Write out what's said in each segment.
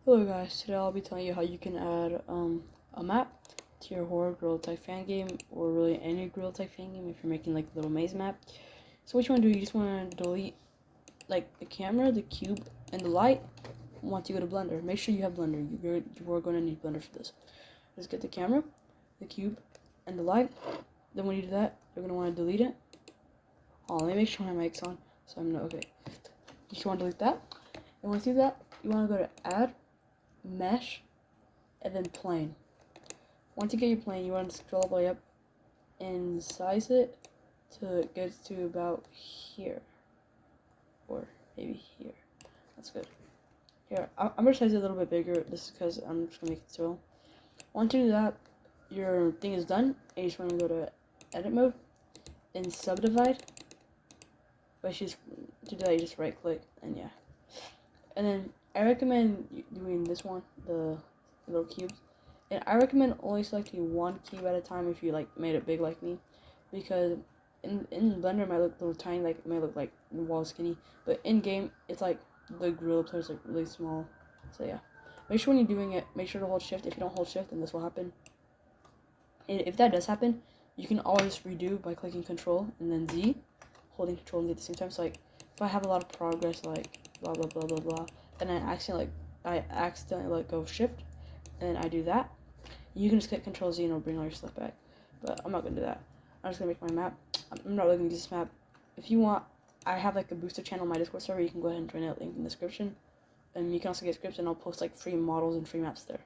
Hello guys, today I'll be telling you how you can add a map to your horror gorilla type fan game, or really any gorilla type fan game if you're making like a little maze map. So what you want to do, you just want to delete like the camera, the cube, and the light once you go to Blender. Make sure you have Blender. You are going to need Blender for this. Just get the camera, the cube, and the light. Then when you do that, you're going to want to delete it. Oh, let me make sure my mic's on so I'm not okay. You just want to delete that. And once you do that, you want to go to add, mesh, and then plane. Once you get your plane, you want to scroll all the way up and size it till it gets to about here, or maybe here. That's good. Here, I'm gonna size it a little bit bigger just because I'm just gonna make it so. Once you do that, your thing is done, and you just want to go to edit mode and subdivide. But to do that, you just right click and yeah. And then I recommend doing this one, the little cubes. And I recommend only selecting one cube at a time if you like made it big like me, because in Blender it might look a little tiny, like it might look like the wall skinny, but in game it's like the gorilla player is like really small. So yeah, make sure when you're doing it, make sure to hold shift. If you don't hold shift, then this will happen. And if that does happen, you can always redo by clicking Control and then Z, holding Control and Z at the same time. So like if I have a lot of progress, like blah blah blah blah blah, and I accidentally let go of shift, and I do that, you can just click Control Z and it'll bring all your stuff back. But I'm not gonna do that. I'm just gonna make my map. I'm not really gonna use this map. If you want, I have like a booster channel on my Discord server. You can go ahead and join it. Link in the description. And you can also get scripts, and I'll post like free models and free maps there.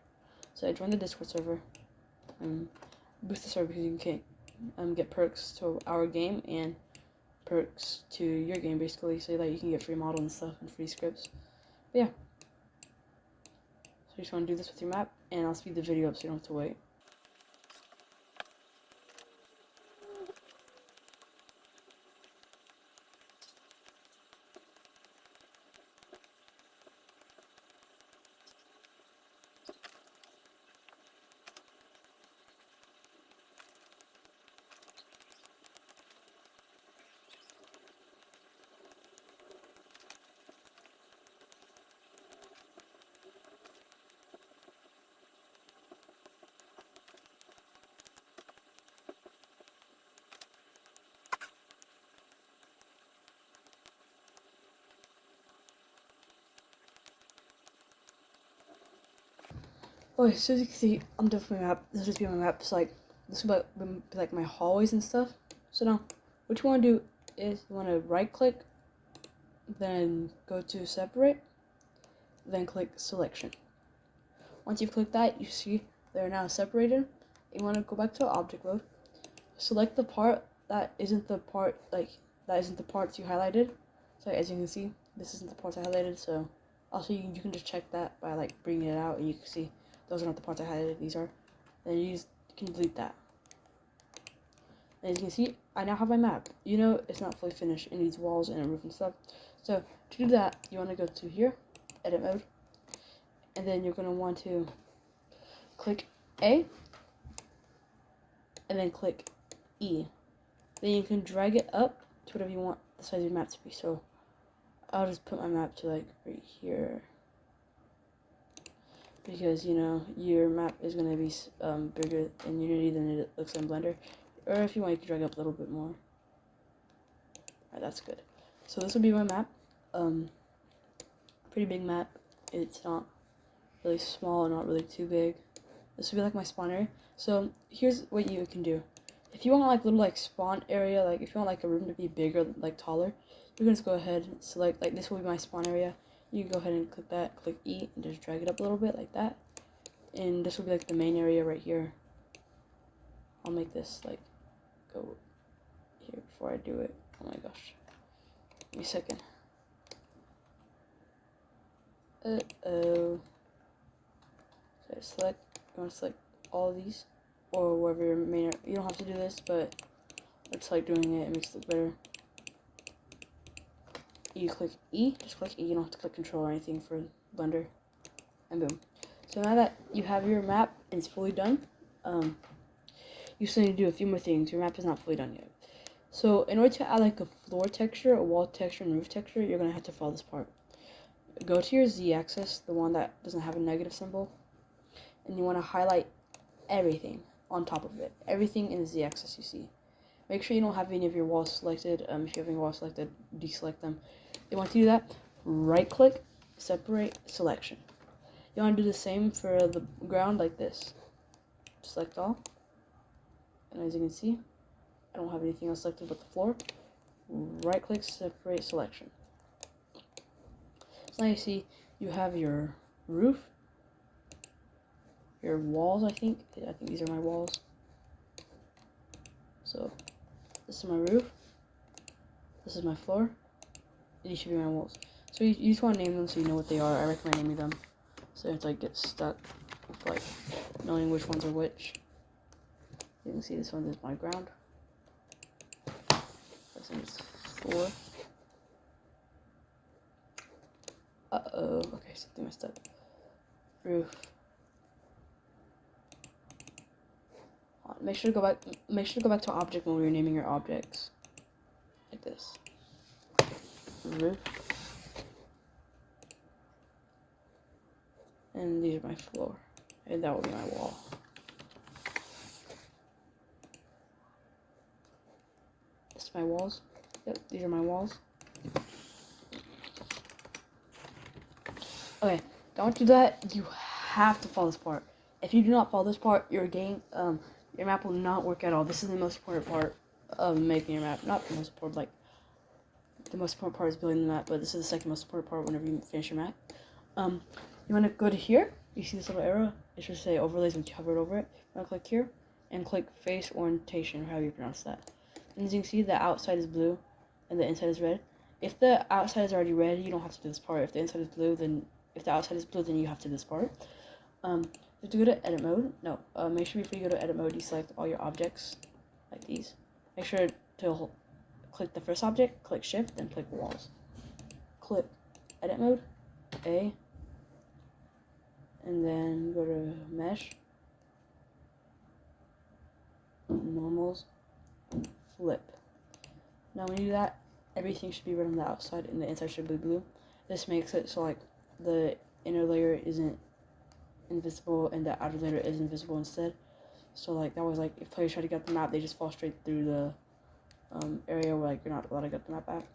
So I join the Discord server and boost the server because you can get perks to our game and perks to your game basically, so that you can get free models and stuff and free scripts. But yeah. So you just want to do this with your map, and I'll speed the video up so you don't have to wait. Okay, so as you can see, I'm done for my map. This will just be my map. So like, this will be like my hallways and stuff. So now, what you want to do is you want to right click, then go to separate, then click selection. Once you've clicked that, you see they're now separated. You want to go back to object mode. Select the part that isn't the part the parts you highlighted. So as you can see, this isn't the parts I highlighted. So also you can just check that by like bringing it out, and you can see those are not the parts I highlighted. These are. Then you can delete that. And as you can see, I now have my map. You know it's not fully finished. It needs walls and a roof and stuff. So to do that, you want to go to here, edit mode, and then you're going to want to click A, and then click E. Then you can drag it up to whatever you want the size of your map to be. So I'll just put my map to like right here, because you know your map is going to be bigger in Unity than it looks in Blender. Or if you want, you can drag it up a little bit more. Alright, that's good. So this will be my map. Pretty big map. It's not really small, not really too big. This will be like my spawn area. So here's what you can do. If you want like little like spawn area, like if you want like a room to be bigger, like taller, you can just go ahead and select, like this will be my spawn area. You can go ahead and click that, click E, and just drag it up a little bit like that. And this will be like the main area right here. I'll make this like go here before I do it. Oh my gosh. Give me a second. Uh-oh. So select, you want to select all of these, or wherever your main, you don't have to do this, but it's like doing it, it makes it look better. You click E, just click E, you don't have to click Control or anything for Blender, and boom. So now that you have your map and it's fully done, you still need to do a few more things. Your map is not fully done yet. So in order to add like a floor texture, a wall texture, and roof texture, you're gonna have to follow this part. go to your z-axis, the one that doesn't have a negative symbol, and you want to highlight everything on top of it, everything in the z-axis you see. Make sure you don't have any of your walls selected. If you have any walls selected, deselect them. You want to do that, right click, separate, selection. You want to do the same for the ground like this. Select all, and as you can see, I don't have anything else selected but the floor. Right click, separate, selection. So now you see you have your roof, your walls. I think these are my walls. So this is my roof, this is my floor, and these should be my walls. So you just want to name them so you know what they are. I recommend naming them so you don't like get stuck with like knowing which ones are which. You can see this one is my ground. This one is floor. Okay, something messed up. Roof. Make sure to go back to object when you're naming your objects. Like this. Roof. And these are my floor. And that will be my wall. This is my walls. Yep, these are my walls. Okay, don't do that. You have to follow this part. If you do not follow this part, your map will not work at all. This is the most important part of making your map. Not the most important, like, the most important part is building the map, but this is the second most important part whenever you finish your map. You want to go to here. You see this little arrow? It should say overlays when you hover over it. You want to click here and click face orientation, or however you pronounce that. And as you can see, the outside is blue and the inside is red. If the outside is already red, you don't have to do this part. If the inside is blue, then if the outside is blue, then you have to do this part. You have to go to edit mode. No, make sure before you go to edit mode, you select all your objects like these. Make sure to click the first object, click shift, then click walls. Click edit mode, A, and then go to mesh, normals, flip. Now when you do that, everything should be red on the outside and the inside should be blue. This makes it so like the inner layer isn't invisible and the outer layer is invisible instead. So like that was like if players try to get the map, they just fall straight through the area where like you're not allowed to get the map at.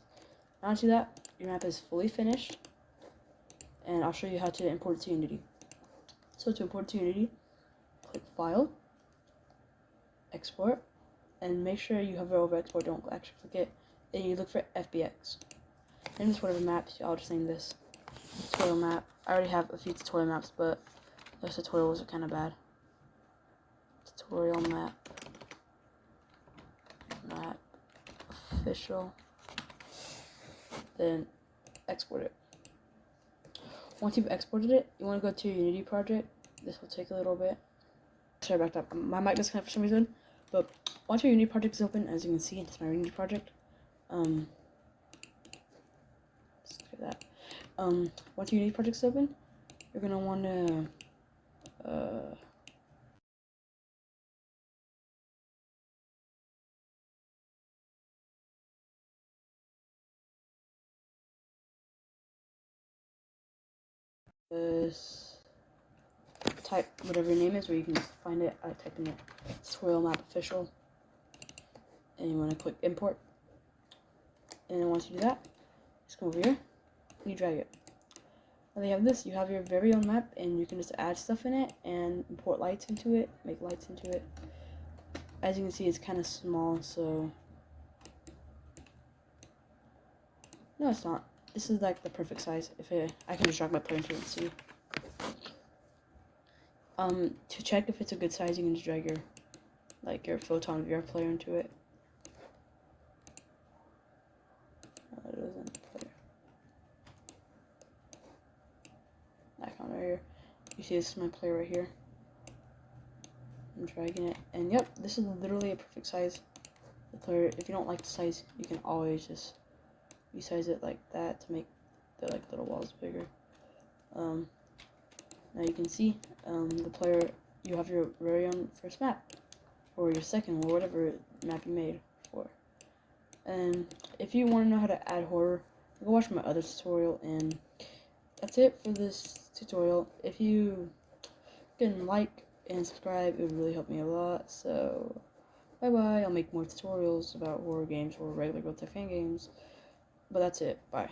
Now to that, your map is fully finished, and I'll show you how to import it to Unity. So to import to Unity, click File, Export, and make sure you hover over Export, don't actually click it, and you look for FBX. Name this whatever maps, I'll just name this tutorial map. I already have a few tutorial maps, but those tutorials are kind of bad. Tutorial map official, then export it. Once you've exported it, you want to go to your Unity project. This will take a little bit. Sorry, I backed up. My mic disconnected for some reason. But once your Unity project is open, as you can see, it's my Unity project. Let's do that. Once your Unity project is open, you're gonna want to type whatever your name is, where you can just find it. I type in it tutorial map official, and you want to click import. And then once you do that, just come over here and you drag it. Now you have this. You have your very own map, and you can just add stuff in it and import lights into it, make lights into it. As you can see, it's kind of small, so no, it's not. This is like the perfect size. I can just drag my player into it and see. To check if it's a good size, you can just drag your photon VR player into it. It doesn't play. Icon right here. You see, this is my player right here. I'm dragging it, and yep, this is literally a perfect size. The player. If you don't like the size, you can always just resize it like that to make the little walls bigger. Now you can see the player. You have your very own first map, or your second, or whatever map you made for. And if you want to know how to add horror, go watch my other tutorial, and that's it for this tutorial. If you can like and subscribe, it would really help me a lot. So bye bye. I'll make more tutorials about horror games or regular real-time fan games. But that's it. Bye.